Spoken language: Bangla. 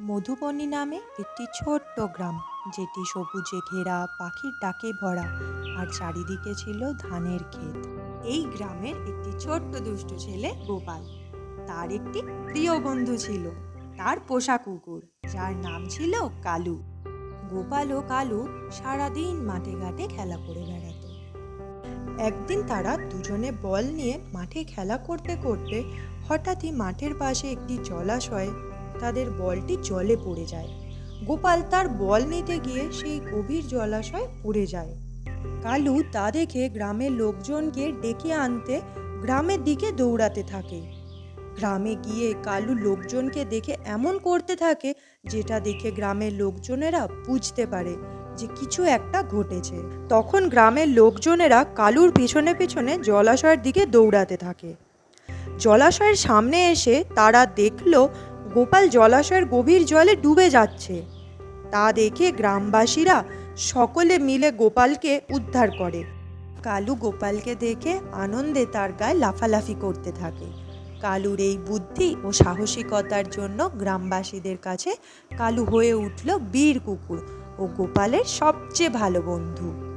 মধুবনী নামে একটি ছোট্ট গ্রাম, যেটি সবুজে ঘেরা, পাখির ডাকে ভরা, আর চারিদিকে ছিল ধানের ক্ষেত। এই গ্রামের একটি ছোট্ট দুষ্টু ছেলে গোপাল। তার একটি প্রিয় বন্ধু ছিল, তার পোষা কুকুর, যার নাম ছিল কালু। গোপাল ও কালু সারাদিন মাঠে ঘাটে খেলা করে বেড়াতো। একদিন তারা দুজনে বল নিয়ে মাঠে খেলা করতে করতে হঠাৎই মাঠের পাশে একটি জলাশয়ে তাদের বলটি জলে পড়ে যায়। গোপাল তার বল নিতে গিয়ে সেই গভীর জলাশয়ে পড়ে যায়। কালু তা দেখে গ্রামের লোকজনকে ডেকে আনতে গ্রামের দিকে দৌড়াতে থাকে। গ্রামে গিয়ে কালু লোকজনকে দেখে এমন করতে থাকে, যেটা দেখে গ্রামের লোকজনেরা বুঝতে পারে যে কিছু একটা ঘটেছে। তখন গ্রামের লোকজনেরা কালুর পেছনে পেছনে জলাশয়ের দিকে দৌড়াতে থাকে। জলাশয়ের সামনে এসে তারা দেখল গোপাল জলাশয়ের গভীর জলে ডুবে যাচ্ছে। তা দেখে গ্রামবাসীরা সকলে মিলে গোপালকে উদ্ধার করে। কালু গোপালকে দেখে আনন্দে তার গায়ে লাফালাফি করতে থাকে। কালুর এই বুদ্ধি ও সাহসিকতার জন্য গ্রামবাসীদের কাছে কালু হয়ে উঠল বীর কুকুর ও গোপালের সবচেয়ে ভালো বন্ধু।